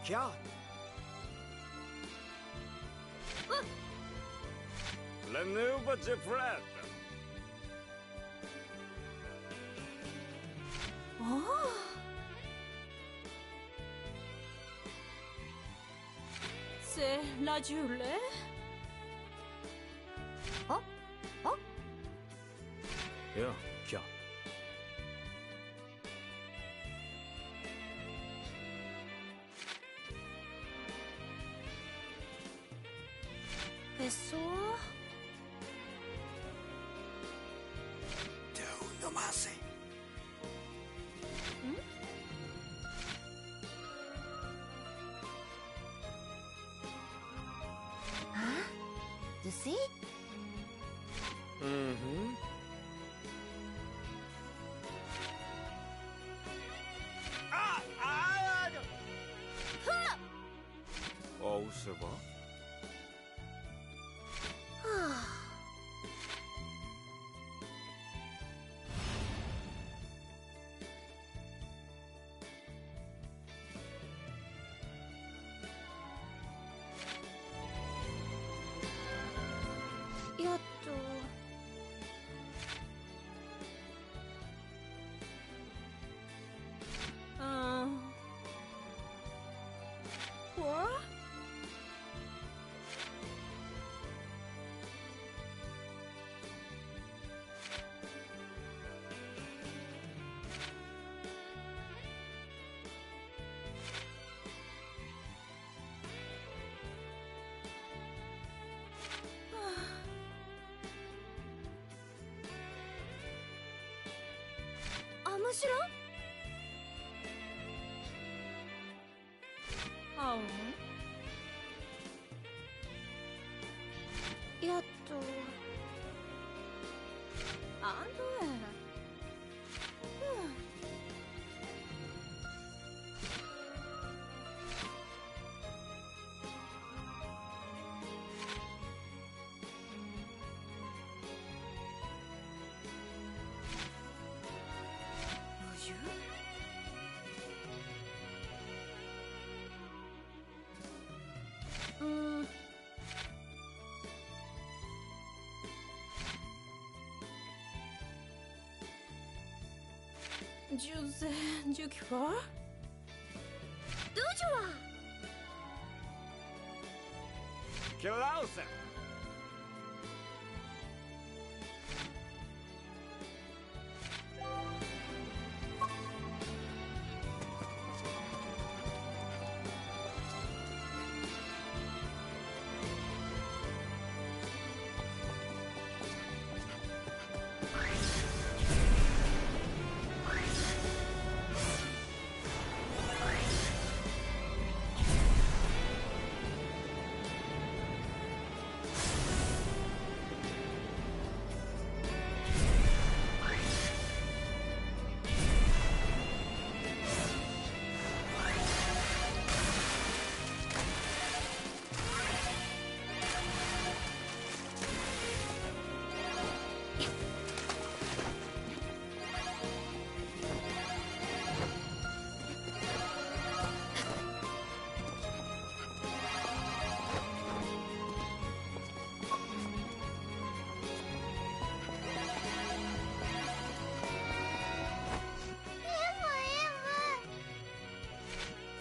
क्या Lanuba Jeffred. Oh. C'est la Julie. Oh, oh. Yeah, क्या Pessoa. No más. Huh? To see? Mm-hmm. Oh, c'est bon.やっと。What? 아무시로?やっと。あのえ。José Duquefort? Dujua! Klausen.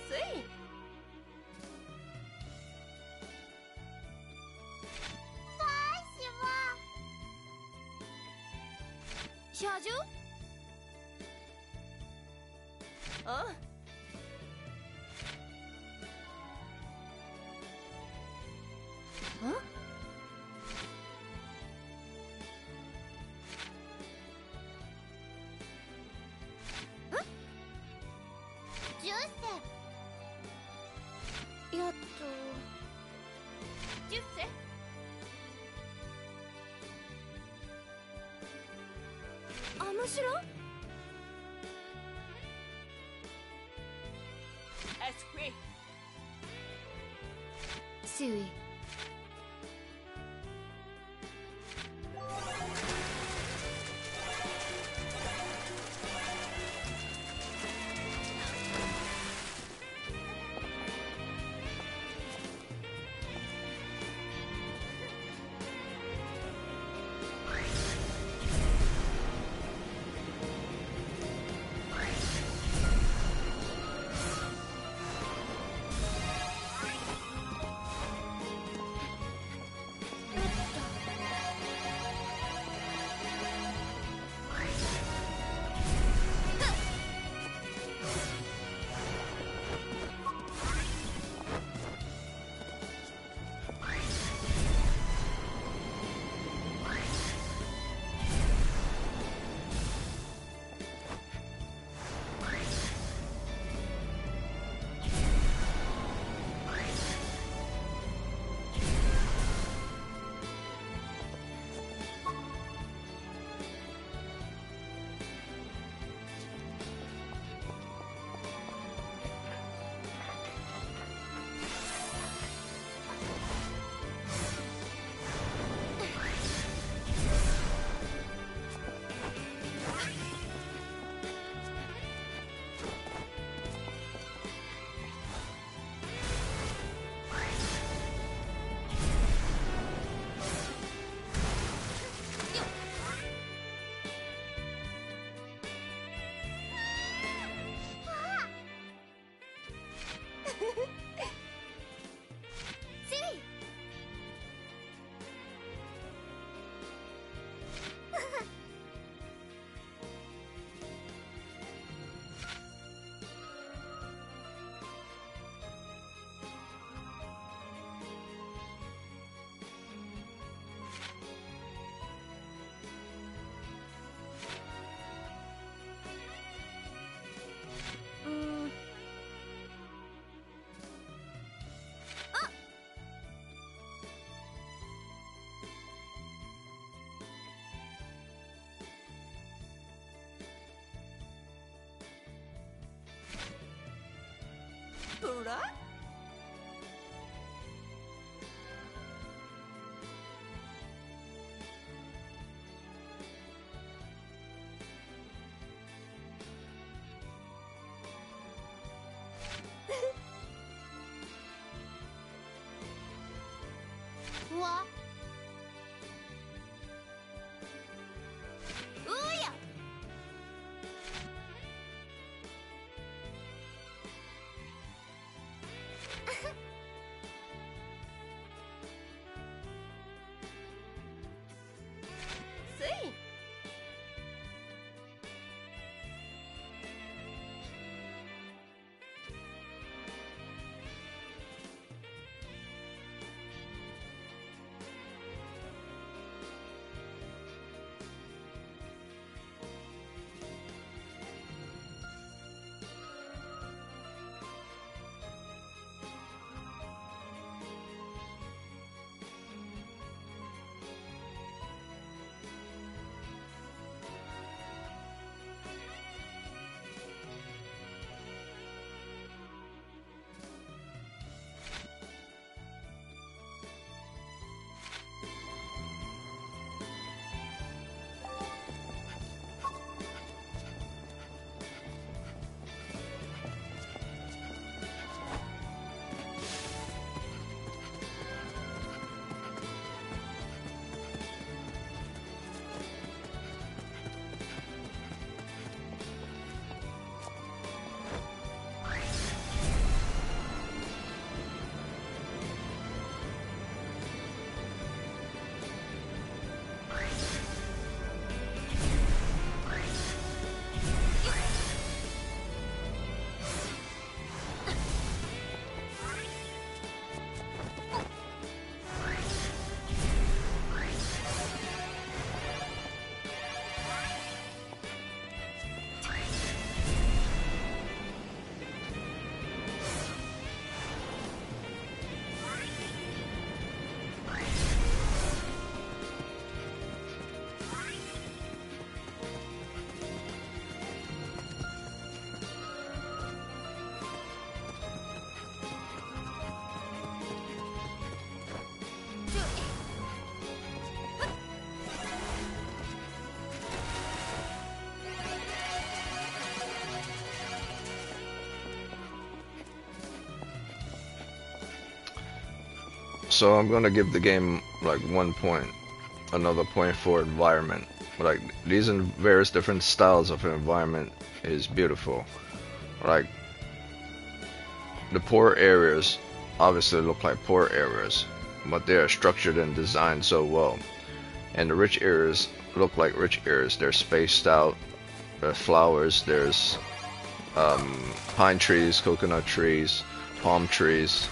Sweet! 小猪？哦。嗯？嗯？10歳。やっと。10歳。あむしろEsprit. Sui. 그래? 우와. 우야. See? So I'm gonna give the game like 1 point, another point for environment. Like these in various different styles of environment is beautiful. Like the poor areas obviously look like poor areas, but they are structured and designed so well. And the rich areas look like rich areas. They're spaced out. There's flowers. There's pine trees, coconut trees, palm trees.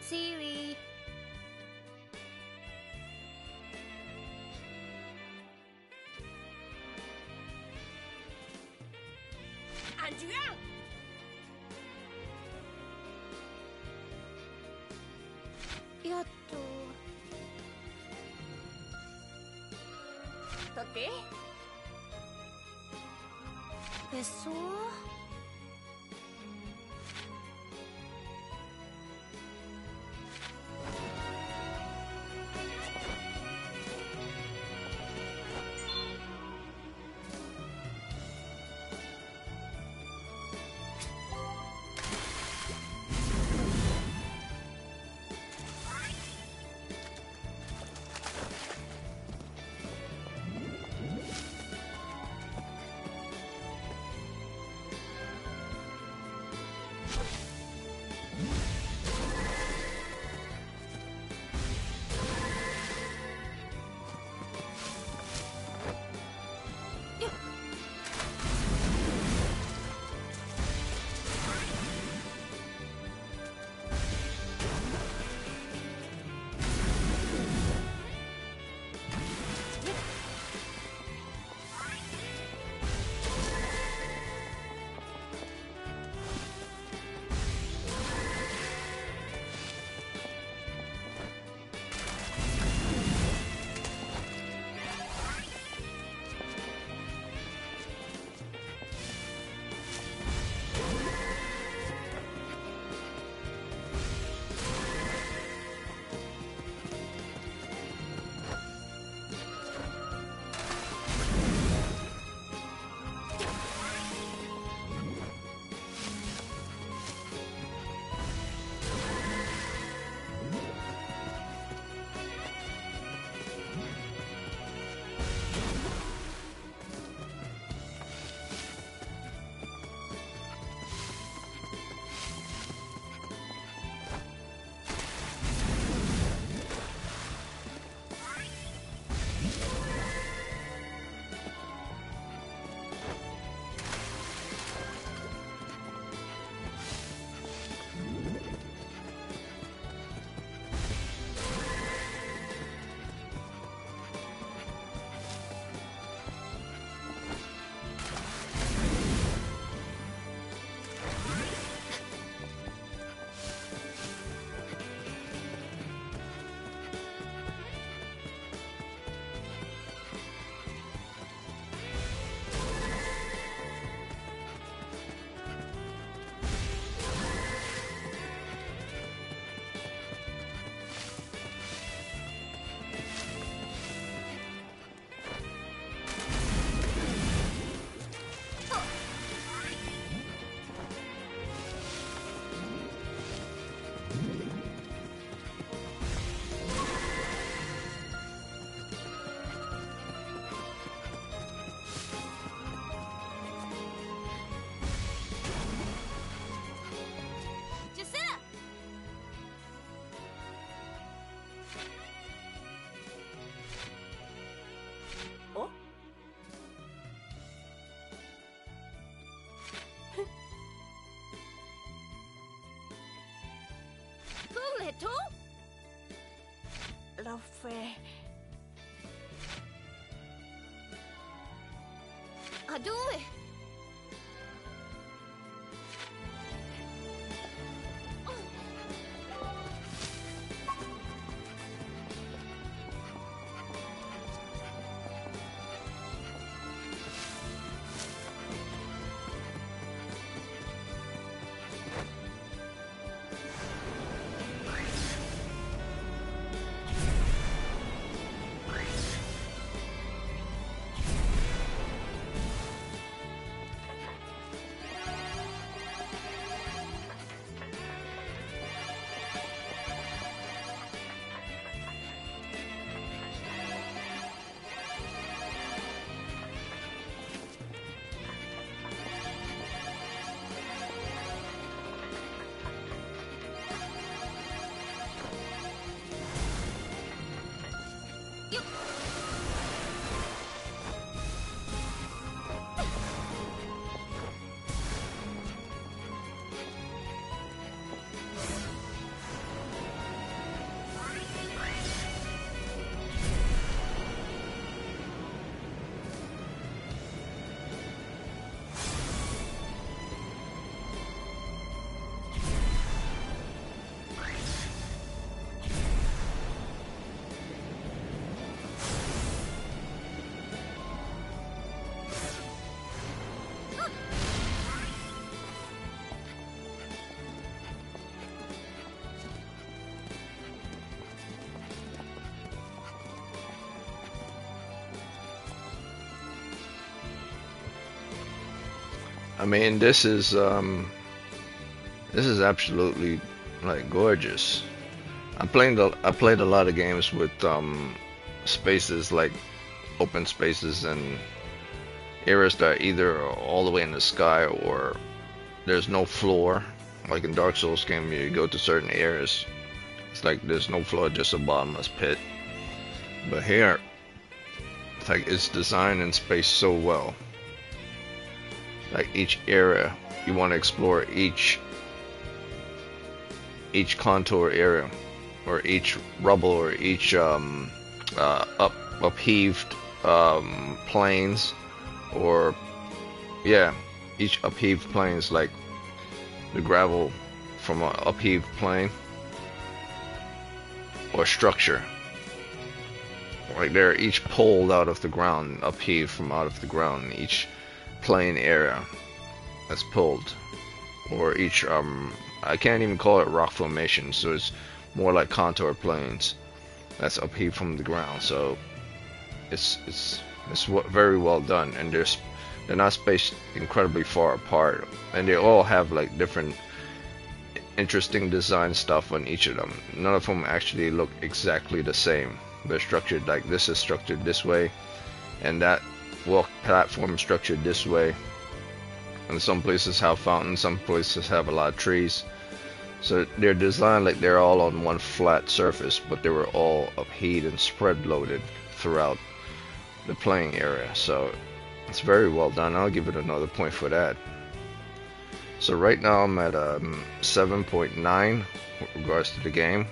Siri. 안주야. 야또 어때? 됐어? café. A dove? I mean, this is absolutely like gorgeous. I played a lot of games with spaces like open spaces and areas that are either all the way in the sky or there's no floor. Like in Dark Souls game, you go to certain areas, it's like there's no floor, just a bottomless pit. But here, it's like it's designed and spaced so well. Like each area, you want to explore each contour area, or each rubble, or each upheaved plains, or yeah, each upheaved plains, like the gravel from an upheaved plain, or structure. Like they're each pulled out of the ground, upheaved from out of the ground, each plain area that's pulled, or each I can't even call it rock formation, so it's more like contour plains that's upheaved from the ground. So it's very well done, and they're not spaced incredibly far apart, and they all have like different interesting design stuff on each of them. None of them actually look exactly the same. They're structured like this is structured this way, and that walk platform structured this way, and some places have fountains, some places have a lot of trees. So they're designed like they're all on one flat surface, but they were all upheaved and spread loaded throughout the playing area. So it's very well done. I'll give it another point for that. So right now I'm at 7.9 with regards to the game.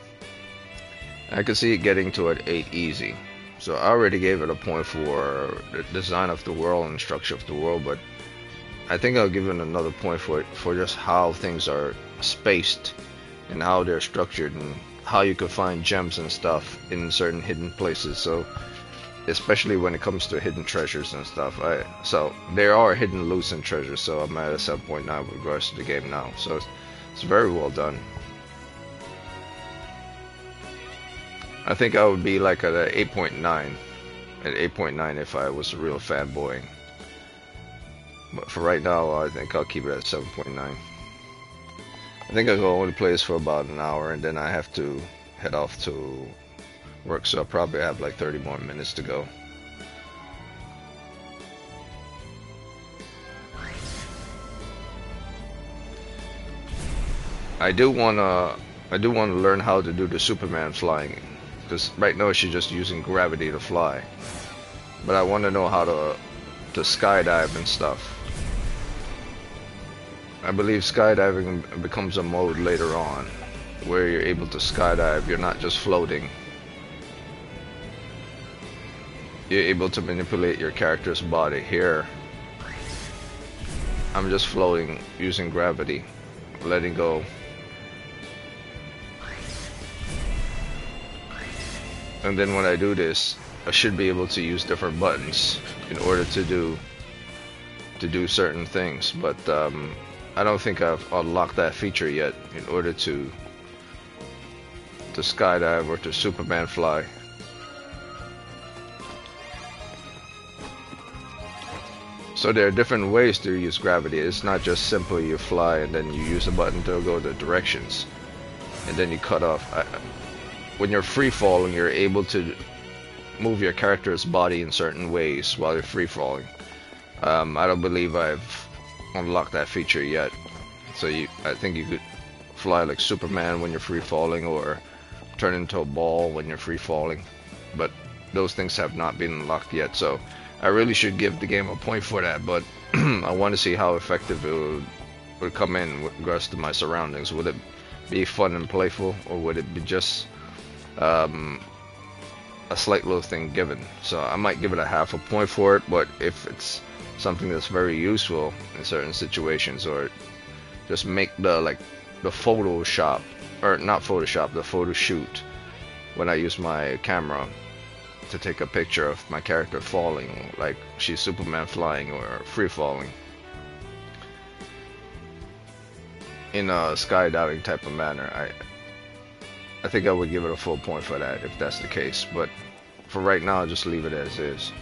I can see it getting to an 8 easy. So I already gave it a point for the design of the world and structure of the world, but I think I'll give it another point for just how things are spaced and how they're structured and how you can find gems and stuff in certain hidden places. So especially when it comes to hidden treasures and stuff, so there are hidden loots and treasures. So I'm at a 7.9 with regards to the game now. So it's very well done. I think I would be like at an 8.9, at 8.9 if I was a real fanboy. But for right now, I think I'll keep it at 7.9. I think I'll only play this for about an hour, and then I have to head off to work, so I'll probably have like 30 more minutes to go. I do wanna learn how to do the Superman flying, because right now she's just using gravity to fly. But I want to know how to skydive and stuff. I believe skydiving becomes a mode later on, where you're able to skydive. You're not just floating. you're able to manipulate your character's body. Here, I'm just floating using gravity, letting go. And then when I do this, I should be able to use different buttons in order to do certain things, but I don't think I've unlocked that feature yet in order to skydive or to Superman fly. So there are different ways to use gravity. It's not just simply you fly and then you use a button to go the directions and then you cut off. When you're free falling, you're able to move your character's body in certain ways while you're free falling. I don't believe I've unlocked that feature yet. So I think you could fly like Superman when you're free falling, or turn into a ball when you're free falling. But those things have not been unlocked yet. So I really should give the game a point for that. But I want to see how effective it would come in with regards to my surroundings. Would it be fun and playful, or would it be just a slight little thing given? So I might give it a half a point for it, but if it's something that's very useful in certain situations, or just make the Photoshop, or not Photoshop, the photo shoot when I use my camera to take a picture of my character falling, like she's Superman flying or free falling in a skydiving type of manner, I think I would give it a full point for that if that's the case. But for right now, I'll just leave it as is.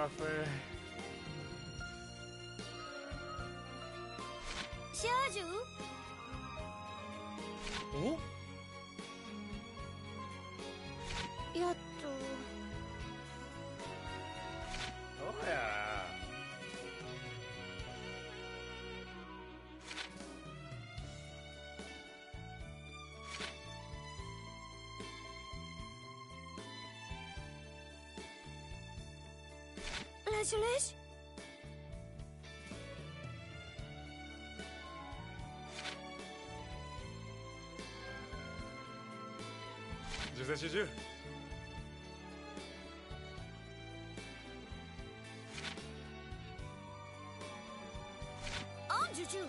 カフェ。少女お？やっとどうやら。ラジュレシジュゼシジュ。アンジュジュ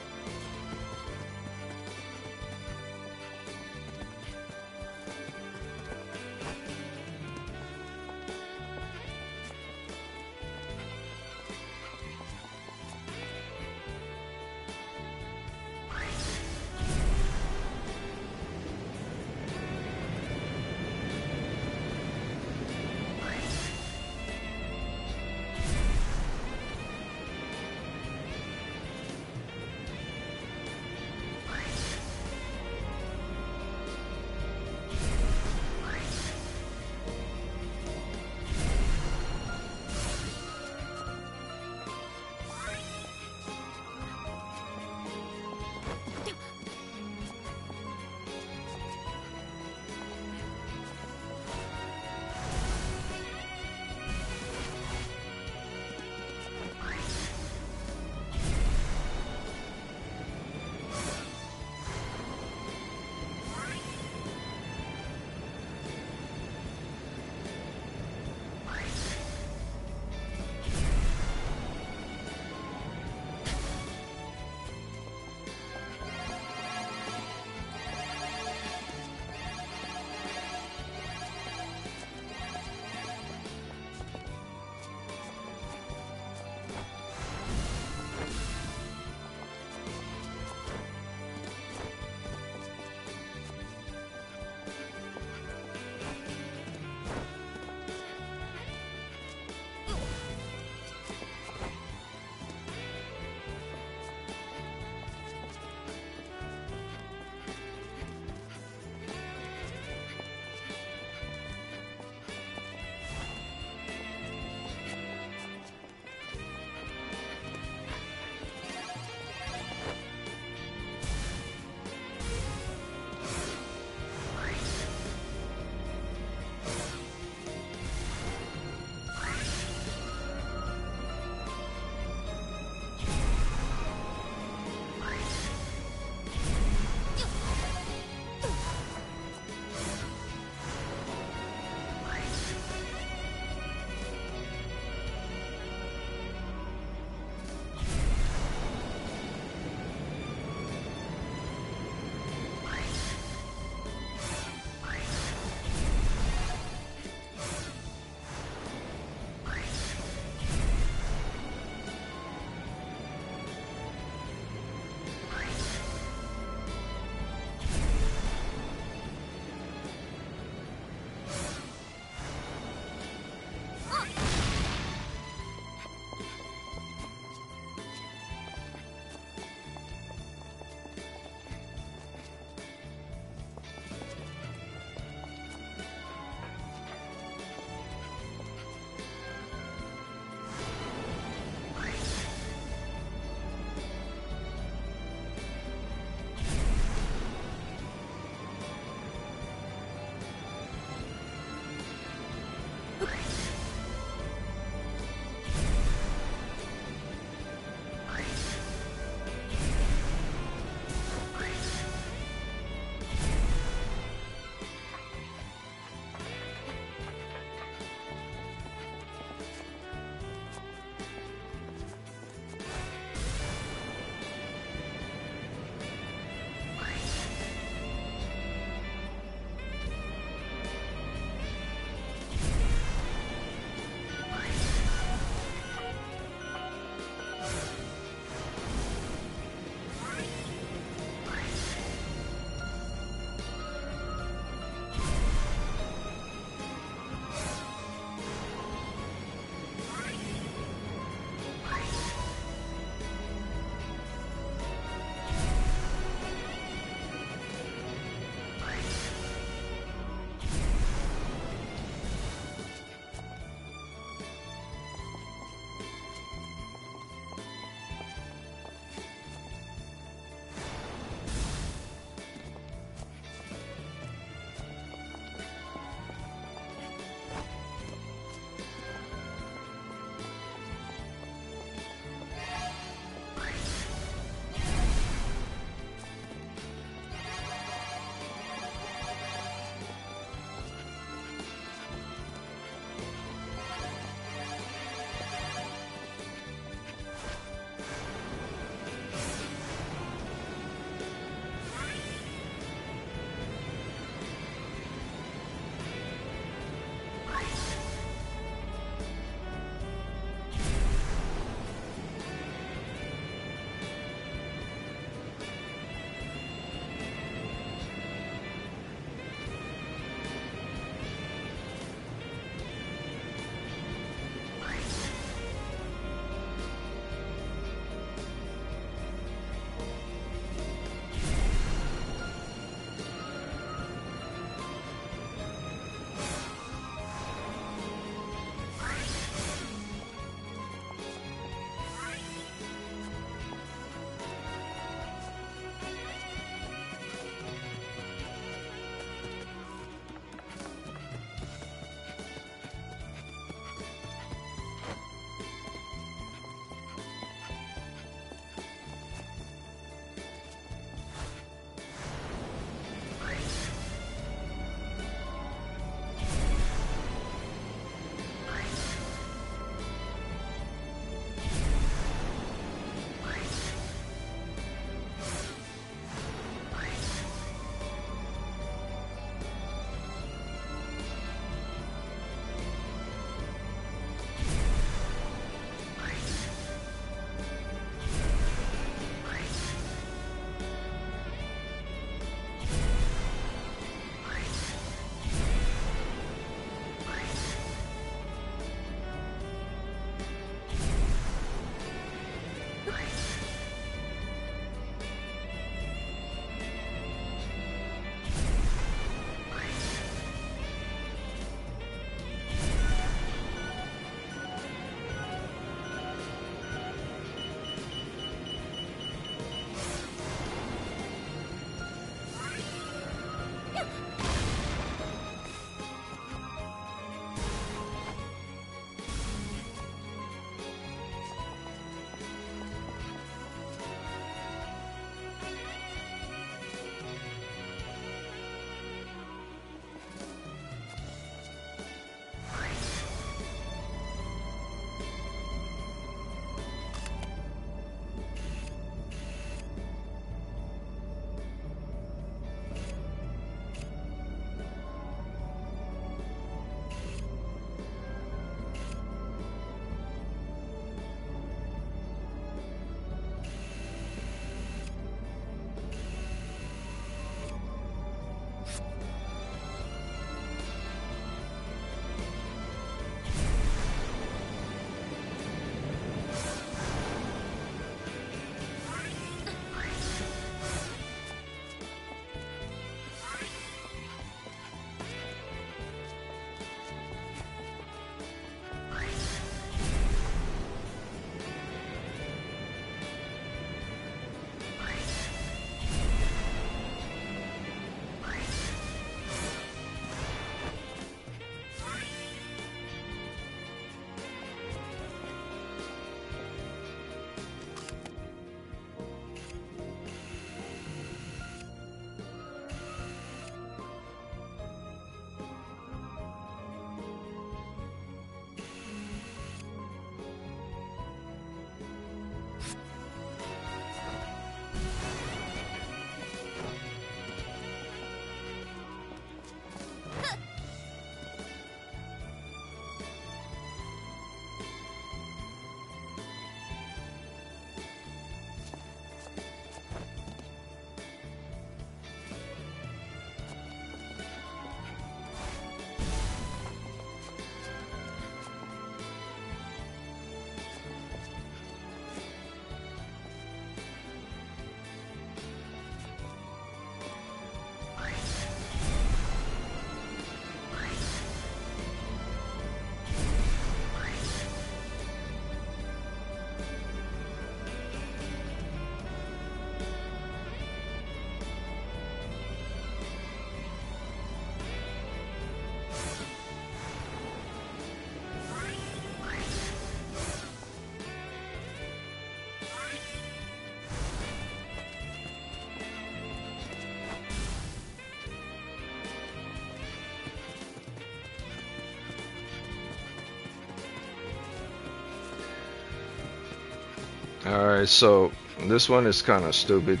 Alright, so this one is kind of stupid.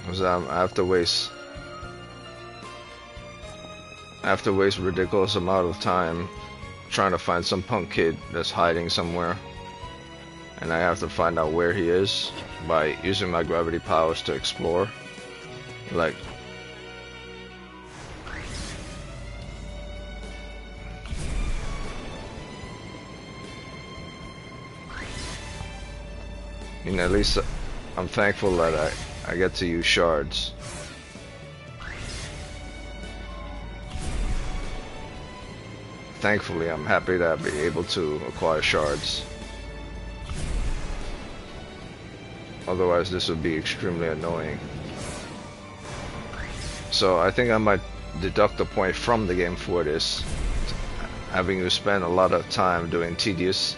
Because I have to waste ridiculous amount of time trying to find some punk kid that's hiding somewhere. And I have to find out where he is by using my gravity powers to explore. Like, I mean, at least I'm thankful that I get to use shards. Thankfully, I'm happy that I'll be able to acquire shards. Otherwise, this would be extremely annoying. So I think I might deduct a point from the game for this, having to spend a lot of time doing tedious,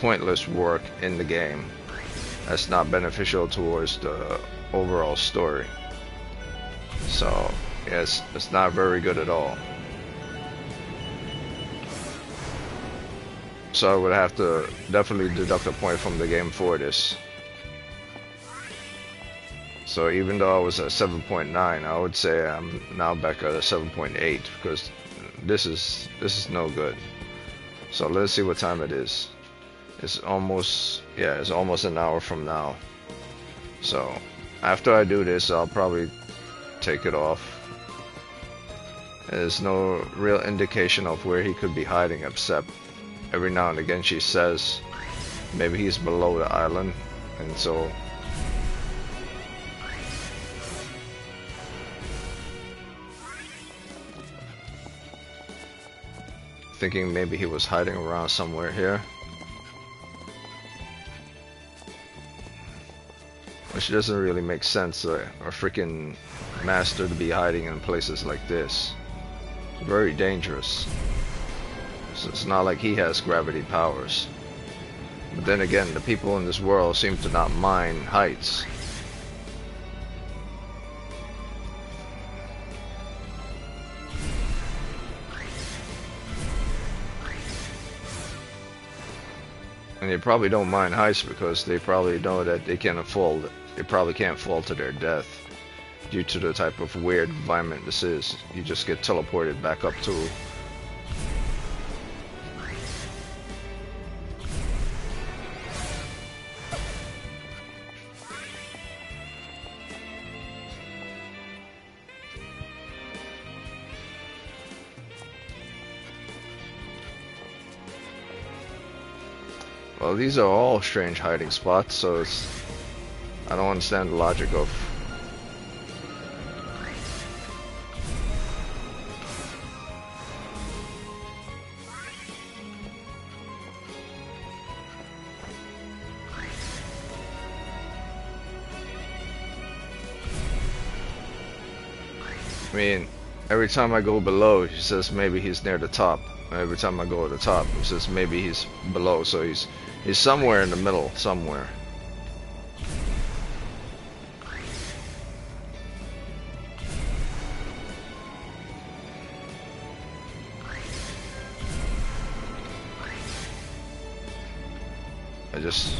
pointless work in the game. That's not beneficial towards the overall story. So, yes, it's not very good at all. So I would have to definitely deduct a point from the game for this. So even though I was at 7.9, I would say I'm now back at a 7.8 because this is no good. So let's see what time it is. It's almost an hour from now. So after I do this, I'll probably take it off. There's no real indication of where he could be hiding, except every now and again she says maybe he's below the island, and so thinking maybe he was hiding around somewhere here. Which doesn't really make sense, a freaking master to be hiding in places like this. Very dangerous. So it's not like he has gravity powers. But then again, the people in this world seem to not mind heights. And they probably don't mind heights because they probably know that they can't fall. They probably can't fall to their death due to the type of weird environment this is. You just get teleported back up to. Well, these are all strange hiding spots, so it's, I don't understand the logic of. I mean, every time I go below, he says maybe he's near the top. Every time I go to the top, he says maybe he's below, so he's somewhere in the middle, somewhere. I just...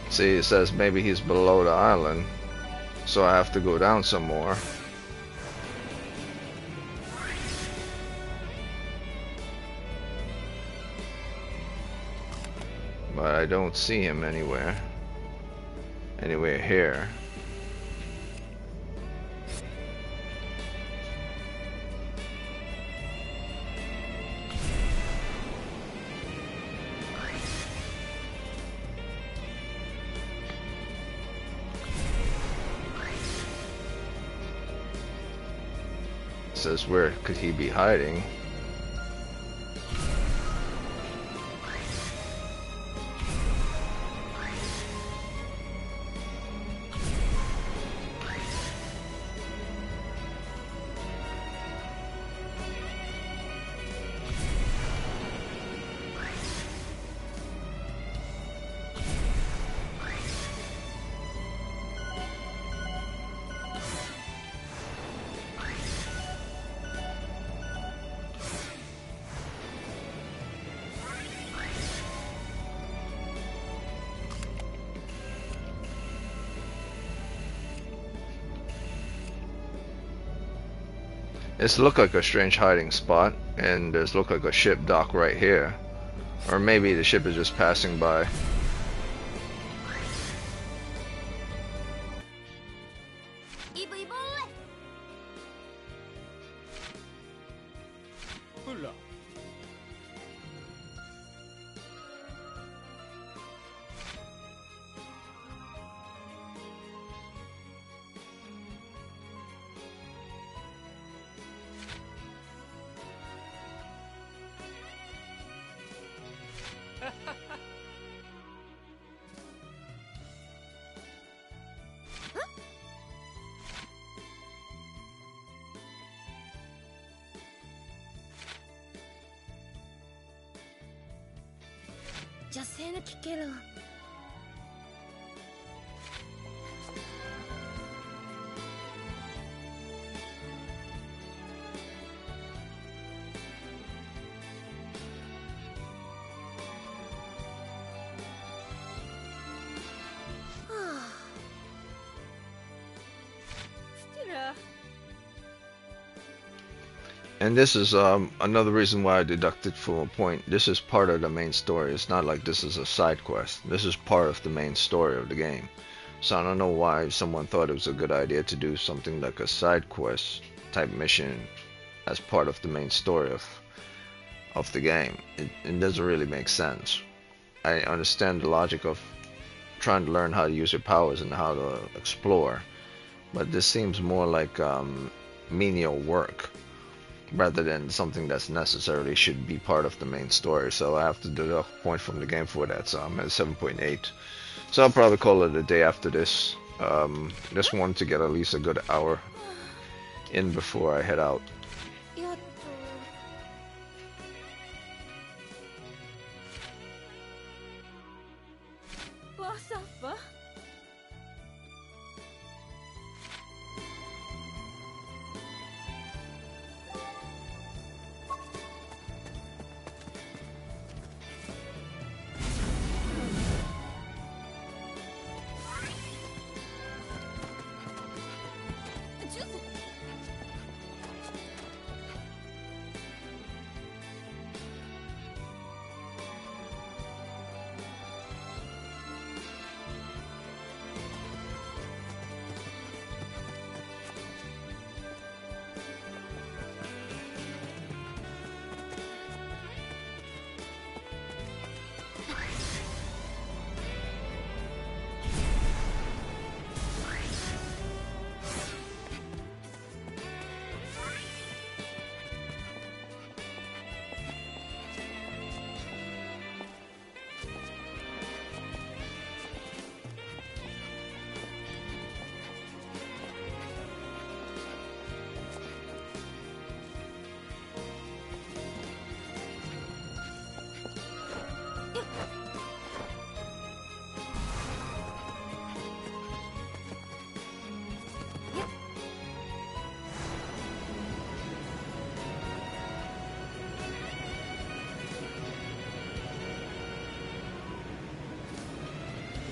See, it says maybe he's below the island, so I have to go down some more. But I don't see him anywhere. Anywhere here. Says where could he be hiding? It's look like a strange hiding spot, and there's look like a ship dock right here. Or maybe the ship is just passing by. Hula. And this is another reason why I deducted from a point. This is part of the main story. It's not like this is a side quest. This is part of the main story of the game. So I don't know why someone thought it was a good idea to do something like a side quest type mission as part of the main story of the game. It doesn't really make sense. I understand the logic of trying to learn how to use your powers and how to explore, but this seems more like menial work rather than something that's necessarily should be part of the main story. So I have to deduct a point from the game for that. So I'm at 7.8. So I'll probably call it a day after this. Just wanted to get at least a good hour in before I head out.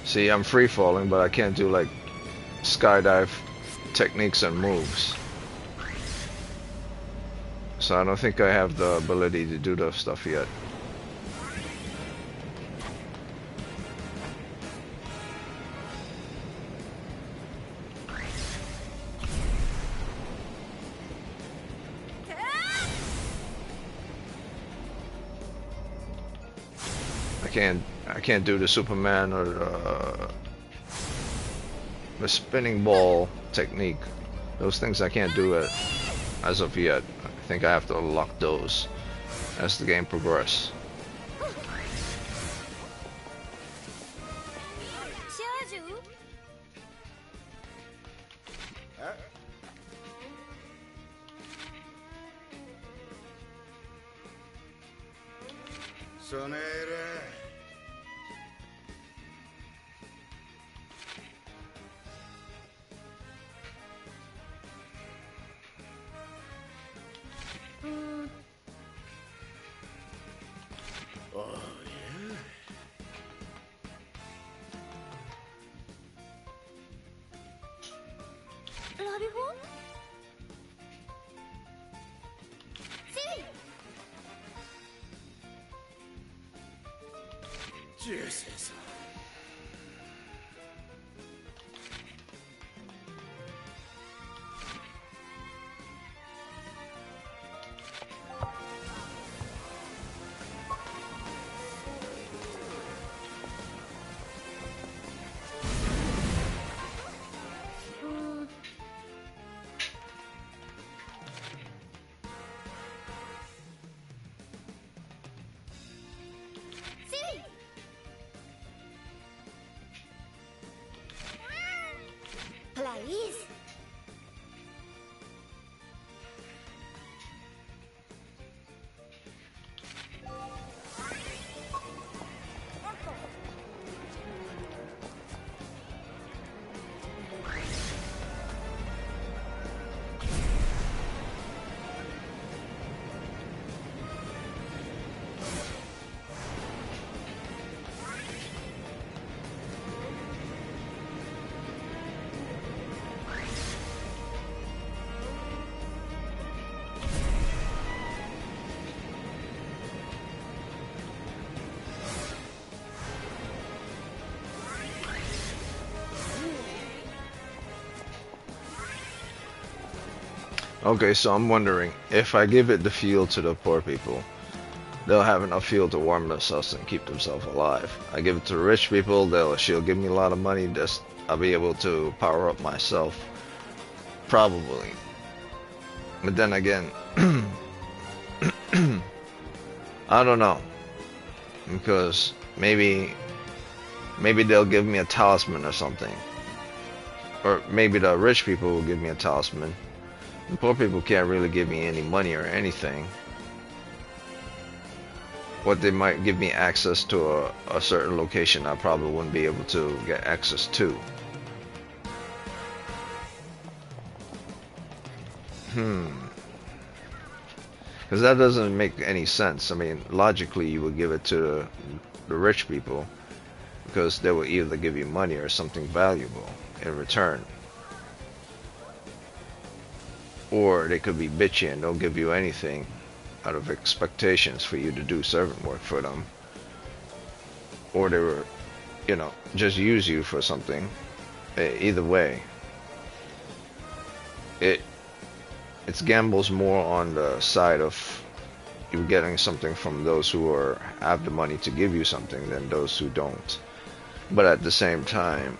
See, I'm free falling, but I can't do like skydive techniques and moves. So I don't think I have the ability to do those stuff yet. I can't do the Superman or the spinning ball technique. Those things I can't do it as of yet. I think I have to unlock those as the game progresses. Jesus. Silly. Please. Okay, so I'm wondering if I give it the fuel to the poor people, they'll have enough fuel to warm themselves and keep themselves alive. I give it to the rich people, she'll give me a lot of money, just I'll be able to power up myself, probably. But then again, I don't know, because maybe they'll give me a talisman or something, or maybe the rich people will give me a talisman. The poor people can't really give me any money or anything. What they might give me access to a certain location I probably wouldn't be able to get access to. Because that doesn't make any sense. I mean, logically you would give it to the rich people because they will either give you money or something valuable in return. Or they could be bitchy and don't give you anything out of expectations for you to do servant work for them. Or they were, just use you for something. Either way, it's gambles more on the side of you getting something from those who have the money to give you something than those who don't. But at the same time,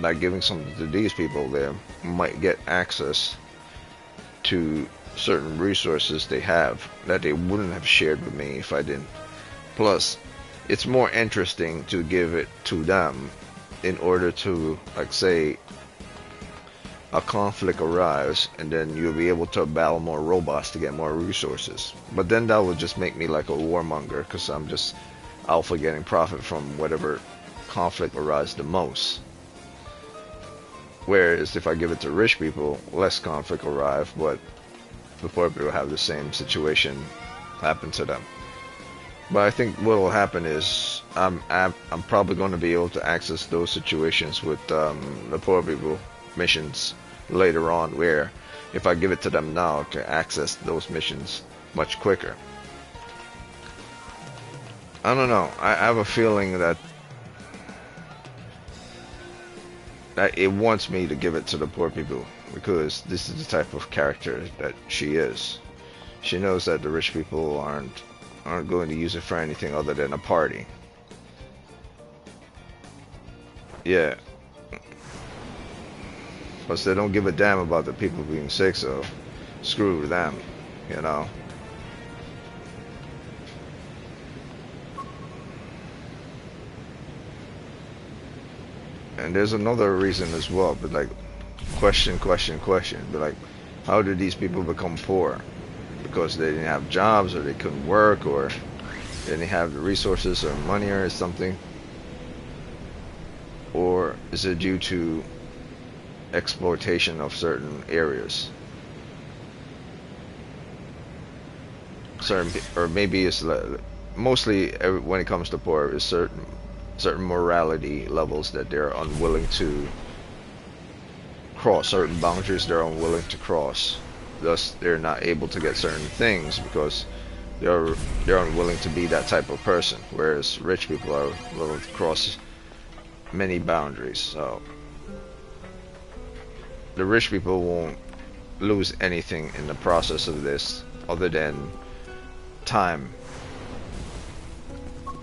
by giving something to these people, they might get access to certain resources they have that they wouldn't have shared with me if I didn't. Plus, it's more interesting to give it to them in order to, like, say a conflict arrives and then you'll be able to battle more robots to get more resources. But then that would just make me like a warmonger because I'm just out for getting profit from whatever conflict arises the most. Whereas if I give it to rich people, less conflict will arrive, but the poor people have the same situation happen to them. But I think what will happen is I'm probably going to be able to access those situations with the poor people missions later on, where if I give it to them now, I can access those missions much quicker. I don't know. I have a feeling that it wants me to give it to the poor people because this is the type of character that she is. She knows that the rich people aren't going to use it for anything other than a party. Yeah. Plus they don't give a damn about the people being sick, so screw them, And there's another reason as well, but like, question, but like, how did these people become poor? Because they didn't have jobs, or they couldn't work, or they didn't have the resources or money or something? Or is it due to exploitation of certain areas? Or maybe it's mostly when it comes to poor, is certain morality levels that they're unwilling to cross, certain boundaries they're unwilling to cross. Thus, they're not able to get certain things because they're they're unwilling to be that type of person, whereas rich people are willing to cross many boundaries. So the rich people won't lose anything in the process of this other than time.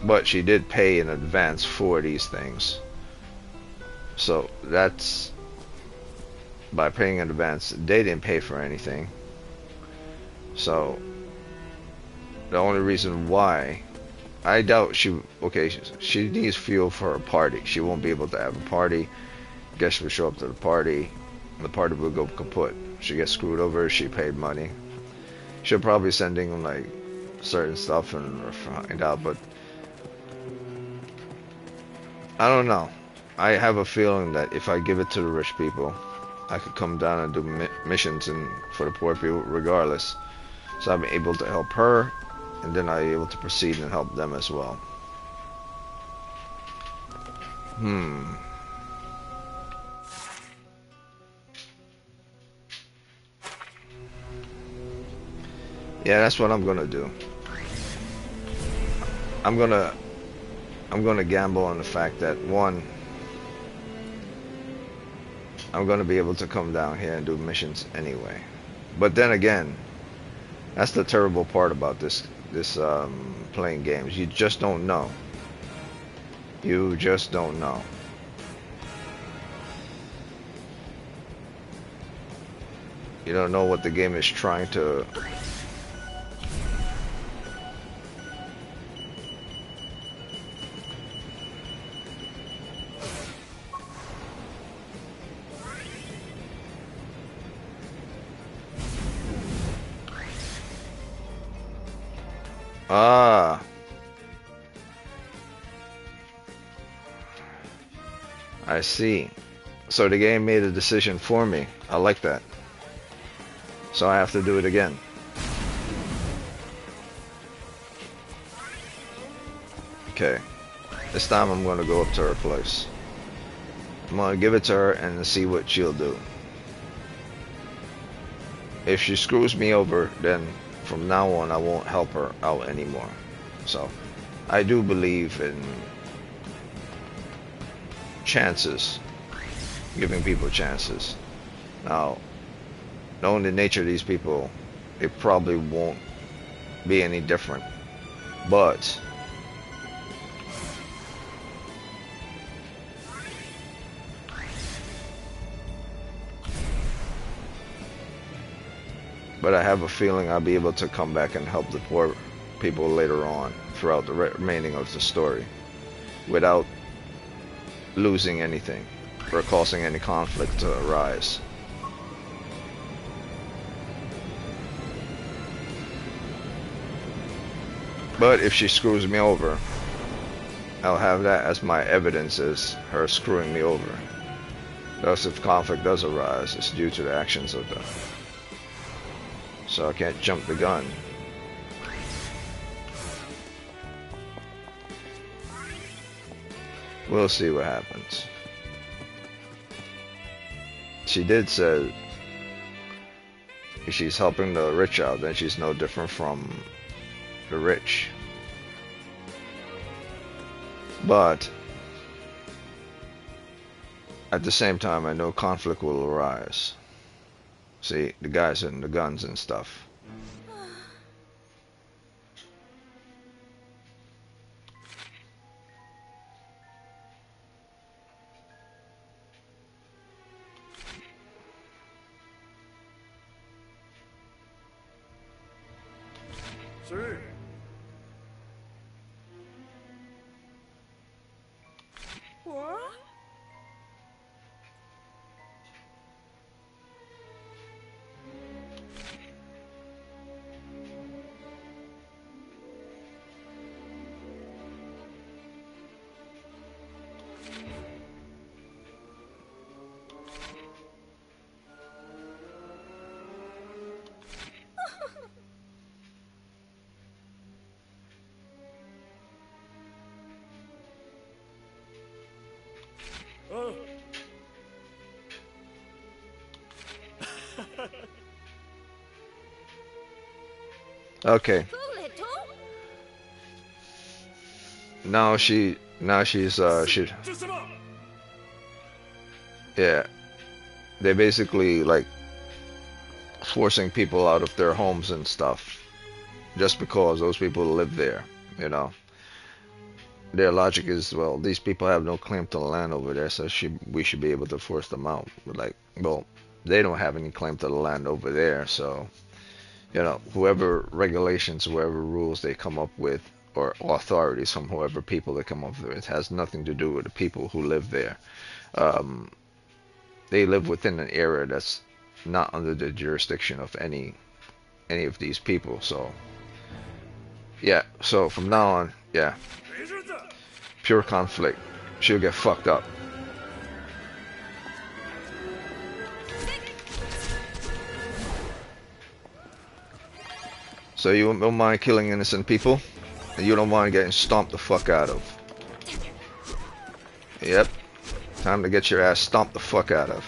But she did pay in advance for these things. So that's by paying in advance. They didn't pay for anything. So the only reason why, I doubt she needs fuel for a party. She won't be able to have a party. Guests will show up to the party. The party will go kaput. She gets screwed over. She paid money. She'll probably sending like certain stuff and find out, but I don't know. I have a feeling that if I give it to the rich people, I could come down and do missions and for the poor people regardless. So I'm able to help her, and then I'm able to proceed and help them as well. Yeah, that's what I'm gonna do. I'm gonna gamble on the fact that one, I'm gonna be able to come down here and do missions anyway. But then again, that's the terrible part about this playing games. You just don't know. You just don't know. You don't know what the game is trying to. Ah. I see. So the game made a decision for me. I like that. So I have to do it again. Okay. This time I'm going to go up to her place. I'm going to give it to her and see what she'll do. If she screws me over, then from now on I won't help her out anymore. So I do believe in chances, giving people chances. Now, knowing the nature of these people, it probably won't be any different. But I have a feeling I'll be able to come back and help the poor people later on throughout the remaining of the story without losing anything or causing any conflict to arise. But if she screws me over, I'll have that as my evidence as her screwing me over. Thus, if conflict does arise, it's due to the actions of them. So I can't jump the gun. We'll see what happens. She did say if she's helping the rich out, then she's no different from the rich. But at the same time, I know conflict will arise. See, the guys and the guns and stuff. Sir. What? Oh. Okay. Fool it, Now she's yeah, they basically like forcing people out of their homes and stuff just because those people live there, you know. Their logic is, well, these people have no claim to the land over there, so we should be able to force them out. But like, well, they don't have any claim to the land over there, so you know, whoever regulations, whoever rules they come up with, or authorities from whoever people they come up with, it has nothing to do with the people who live there. Um, they live within an area that's not under the jurisdiction of any of these people. So yeah, so from now on, yeah, pure conflict. She'll get fucked up. So you don't mind killing innocent people, and you don't mind getting stomped the fuck out of. Yep, time to get your ass stomped the fuck out of.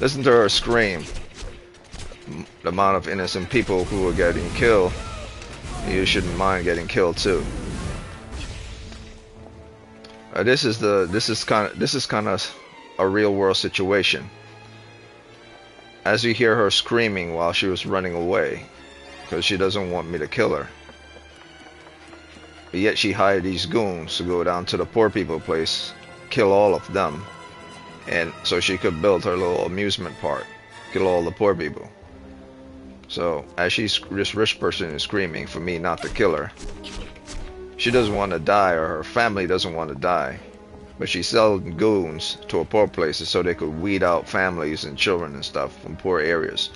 Listen to her scream. The amount of innocent people who are getting killed, you shouldn't mind getting killed too. This is kind of a real world situation. As you hear her screaming while she was running away, because she doesn't want me to kill her. But yet she hired these goons to go down to the poor people place, kill all of them, and so she could build her little amusement park, kill all the poor people. So as this rich person is screaming for me not to kill her, she doesn't want to die, or her family doesn't want to die, but she's selling goons to a poor places so they could weed out families and children and stuff from poor areas.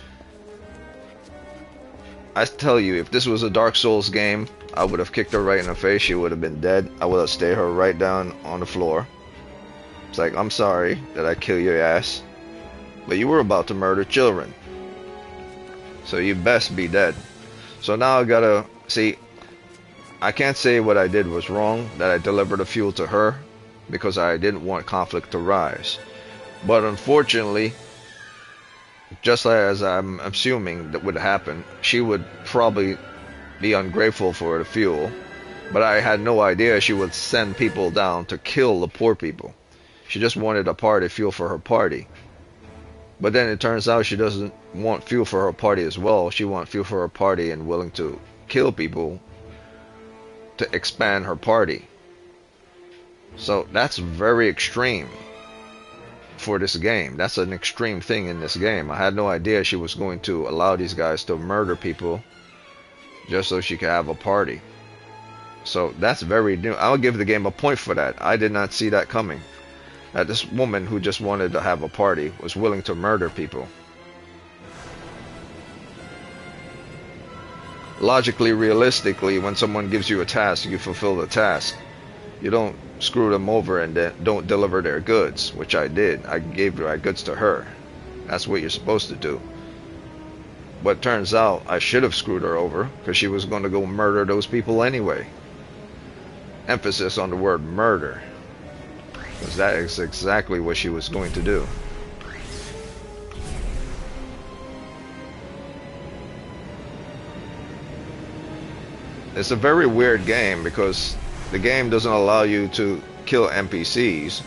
I tell you, if this was a Dark Souls game, I would have kicked her right in the face. She would have been dead. I would have stayed her right down on the floor. It's like, I'm sorry that I kill your ass, but you were about to murder children, so you best be dead. So now I gotta see. I can't say what I did was wrong, that I delivered the fuel to her, because I didn't want conflict to rise. But unfortunately, just as I'm assuming that would happen, she would probably be ungrateful for the fuel, but I had no idea she would send people down to kill the poor people. She just wanted a party fuel for her party. But then it turns out she doesn't want fuel for her party as well. She wants fuel for her party and willing to kill people to expand her party. So that's very extreme for this game. That's an extreme thing in this game. I had no idea she was going to allow these guys to murder people just so she could have a party. So that's very new. I'll give the game a point for that. I did not see that coming. That this woman who just wanted to have a party was willing to murder people. Logically, realistically, when someone gives you a task, you fulfill the task. You don't screw them over and then don't deliver their goods, which I did. I gave my goods to her. That's what you're supposed to do. But turns out I should have screwed her over, because she was going to go murder those people anyway. Emphasis on the word murder, because that is exactly what she was going to do. It's a very weird game, because the game doesn't allow you to kill NPCs,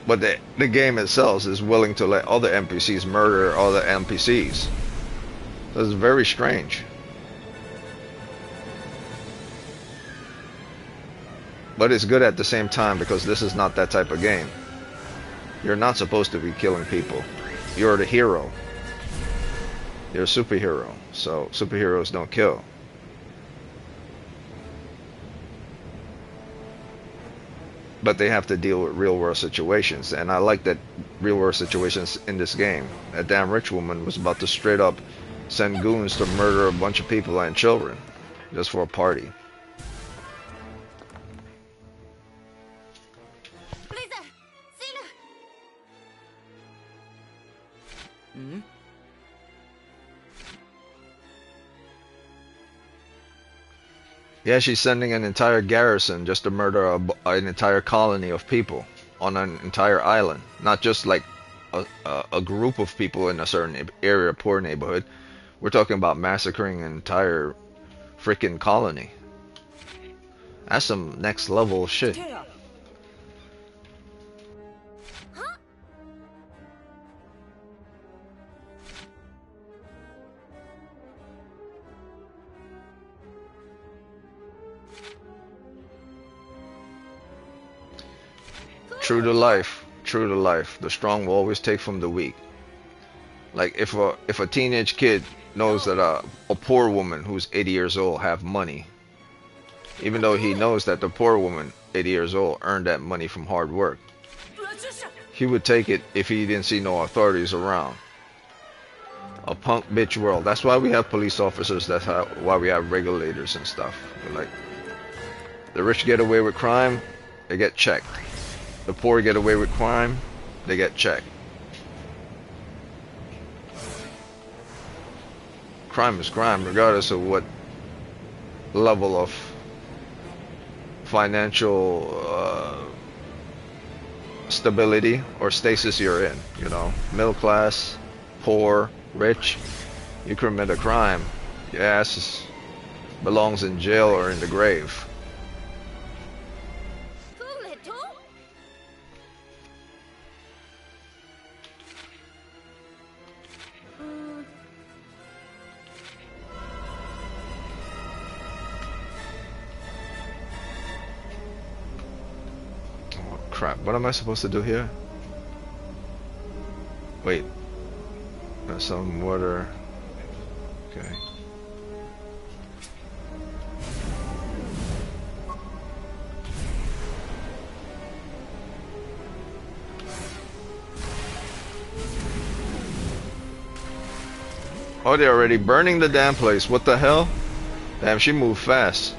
but the game itself is willing to let other NPCs murder other NPCs. So it's very strange. But it's good at the same time, because this is not that type of game. You're not supposed to be killing people. You're the hero. You're a superhero. So superheroes don't kill. But they have to deal with real world situations, and I like that real world situations in this game. A damn rich woman was about to straight up send goons to murder a bunch of people and children just for a party. Blizzard! Sina! Hmm? Yeah, she's sending an entire garrison just to murder an entire colony of people on an entire island. Not just like a group of people in a certain area, poor neighborhood. We're talking about massacring an entire freaking colony. That's some next level shit. True to life. True to life. The strong will always take from the weak. Like if a teenage kid knows that a poor woman who's 80 years old have money, even though he knows that the poor woman 80 years old earned that money from hard work, he would take it if he didn't see no authorities around. A punk bitch world. That's why we have police officers. That's why we have regulators and stuff. Like the rich get away with crime, they get checked. The poor get away with crime, they get checked. Crime is crime, regardless of what level of financial stability or stasis you're in. You know, middle class, poor, rich. You commit a crime, your ass belongs in jail or in the grave. Crap, what am I supposed to do here? Wait. There's some water. Okay. Oh, they're already burning the damn place. What the hell? Damn, she moved fast.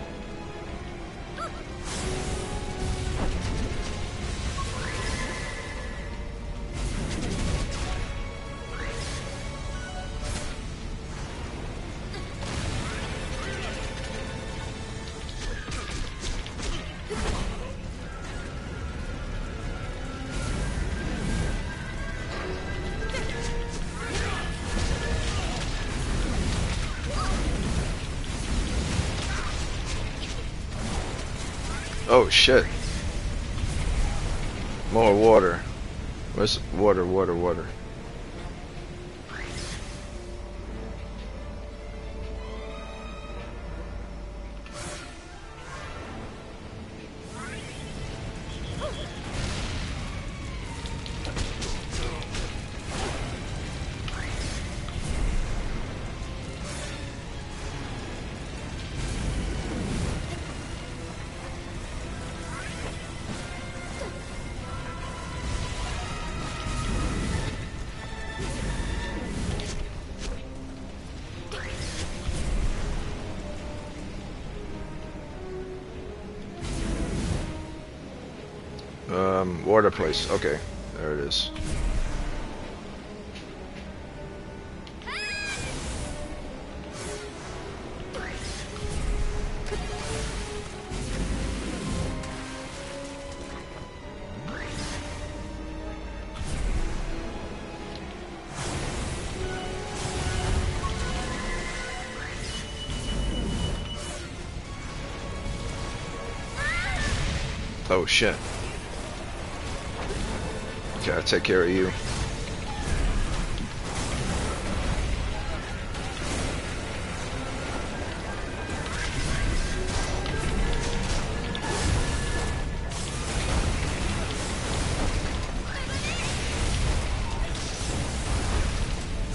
Oh shit. More water. Where's water, water, water? Water place. Okay, there it is. Oh shit. Okay, I'll take care of you.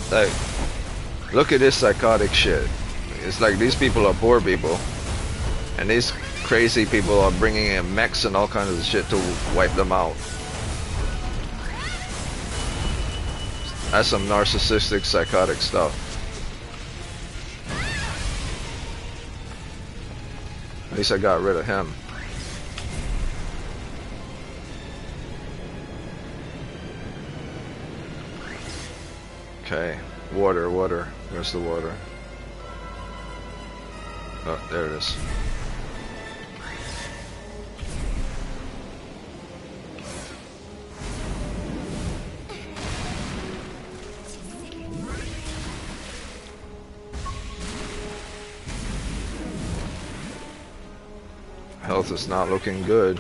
Like, look at this psychotic shit. It's like these people are poor people, and these crazy people are bringing in mechs and all kinds of shit to wipe them out. That's some narcissistic, psychotic stuff. At least I got rid of him. Okay, water, water. Where's the water? Oh, there it is. Health is not looking good.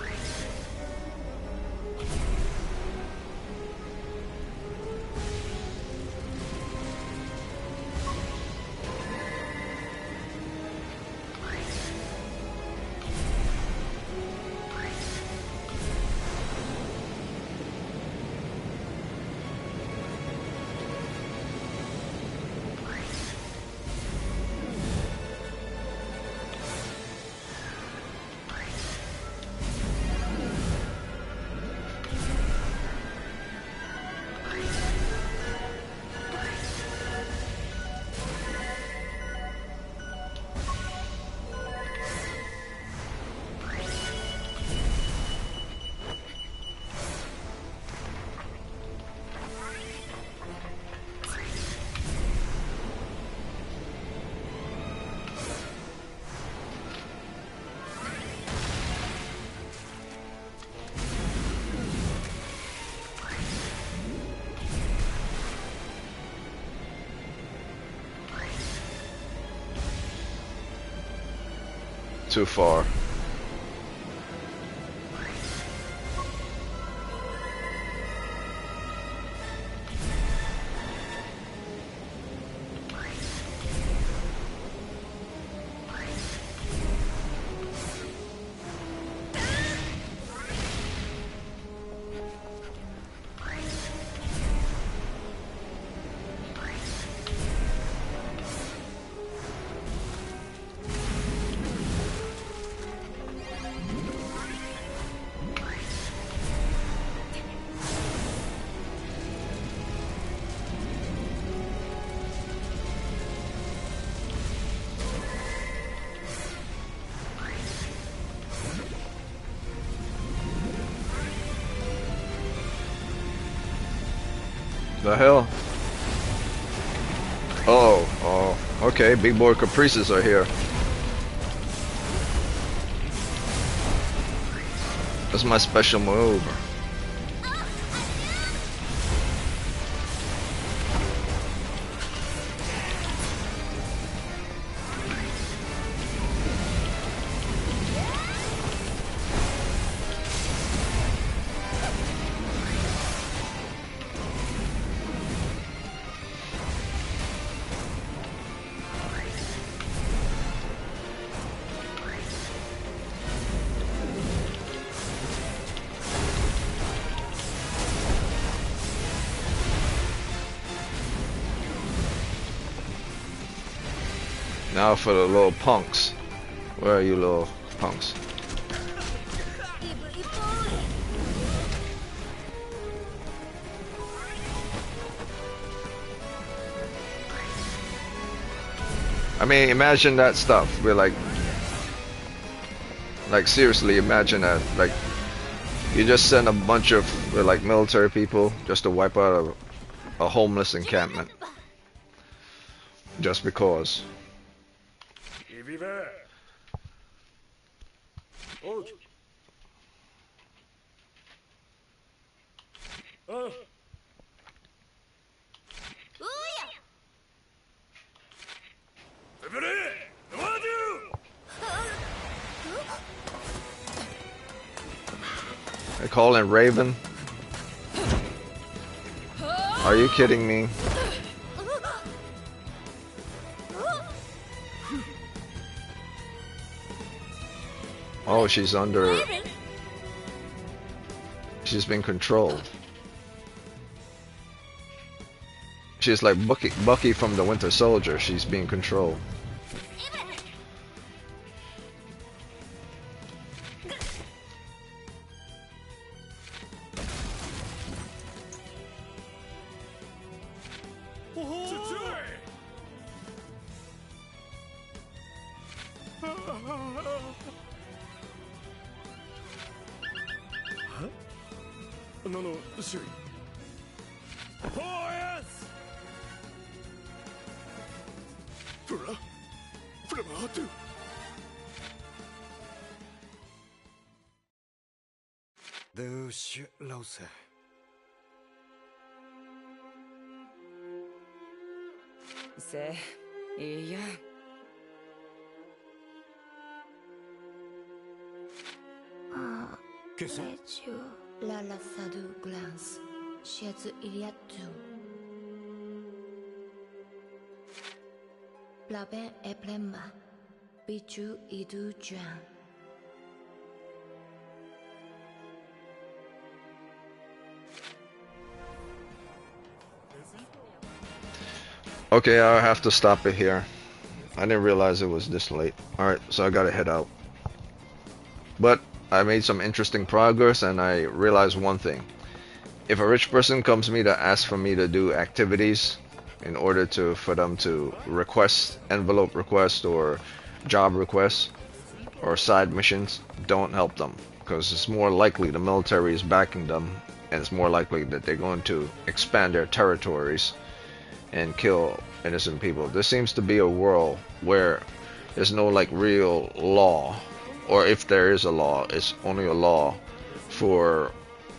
Too far. The hell? Oh, okay, big boy caprices are here. That's my special move. Now for the little punks. Where are you little punks? I mean, imagine that stuff. We're like seriously, imagine that. Like, you just send a bunch of like military people just to wipe out a homeless encampment, just because. Vive! Oh. Oh. They call him Raven. Are you kidding me? Oh, she's under... She's been controlled. She's like Bucky from the Winter Soldier. She's being controlled. No, Shuri. Oh, yes! Flamatu. Douche, Lause. Se, iya. 今朝 Leggio la lassadu glance, schiez iliatu. Blaben e plema, bichu idu juan. Okay, I'll have to stop it here. I didn't realize it was this late. Alright, so I gotta head out. But I made some interesting progress and I realized one thing. If a rich person comes to me to ask for me to do activities in order for them to request envelope requests or job requests or side missions, don't help them, because it's more likely the military is backing them and it's more likely that they're going to expand their territories and kill innocent people. There seems to be a world where there's no like real law, or if there is a law, it's only a law for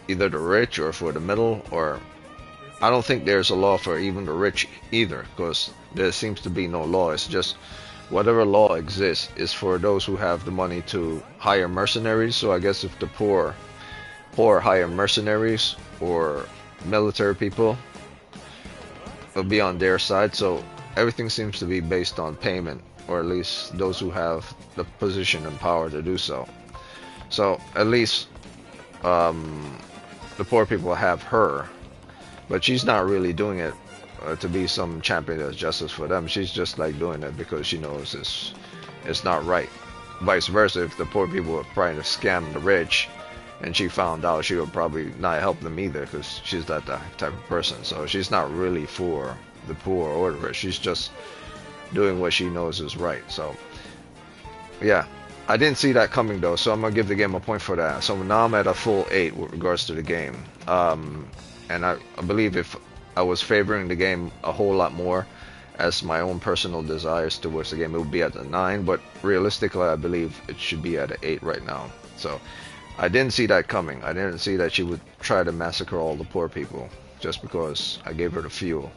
either the rich or for the middle, or I don't think there's a law for even the rich either, because there seems to be no law. It's just whatever law exists is for those who have the money to hire mercenaries. So I guess if the poor hire mercenaries or military people, it'll be on their side. So everything seems to be based on payment, or at least those who have the position and power to do so. So at least the poor people have her, but she's not really doing it to be some champion of justice for them. She's just like doing it because she knows it's not right. Vice versa, if the poor people were trying to scam the rich and she found out, she would probably not help them either, because she's that type of person. So she's not really for the poor or the rich. She's just doing what she knows is right. So yeah, I didn't see that coming though, so I'm gonna give the game a point for that. So now I'm at a full 8 with regards to the game, and I believe if I was favoring the game a whole lot more as my own personal desires towards the game, it would be at a 9, but realistically I believe it should be at an 8 right now. So I didn't see that coming. I didn't see that she would try to massacre all the poor people just because I gave her the fuel.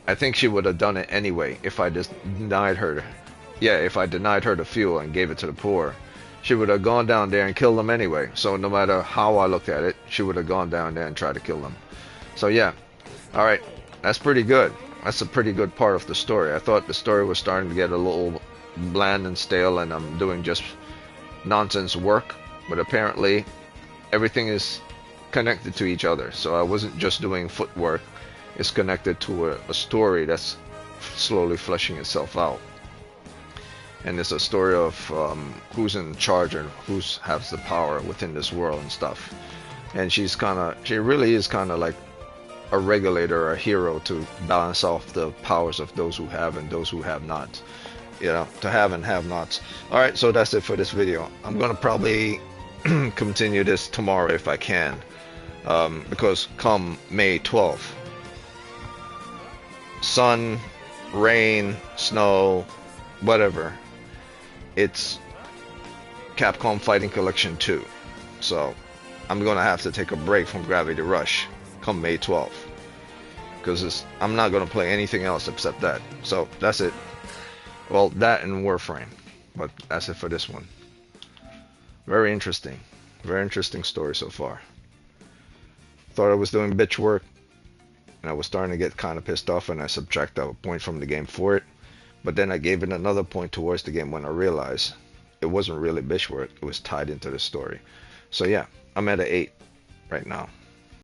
I think she would have done it anyway if I just denied her. Yeah, if I denied her the fuel and gave it to the poor, she would have gone down there and killed them anyway. So no matter how I looked at it, she would have gone down there and tried to kill them. So yeah, alright, that's pretty good. That's a pretty good part of the story. I thought the story was starting to get a little bland and stale and I'm doing just nonsense work, but apparently everything is connected to each other. So I wasn't just doing footwork. It's connected to a story that's slowly fleshing itself out. And it's a story of who's in charge and who has the power within this world and stuff. And she really is kind of like a regulator, a hero to balance off the powers of those who have and those who have not. You know, to have and have nots. Alright, so that's it for this video. I'm gonna probably continue this tomorrow if I can. Because come May 12th, sun, rain, snow, whatever, it's Capcom Fighting Collection 2. So I'm gonna have to take a break from Gravity Rush come May 12th, because I'm not gonna play anything else except that. So that's it. Well, that and Warframe, but that's it for this one. Very interesting story so far. Thought I was doing bitch work and I was starting to get kind of pissed off, and I subtracted a point from the game for it. But then I gave it another point towards the game when I realized it wasn't really bitch work, it was tied into the story. So yeah, I'm at an 8 right now.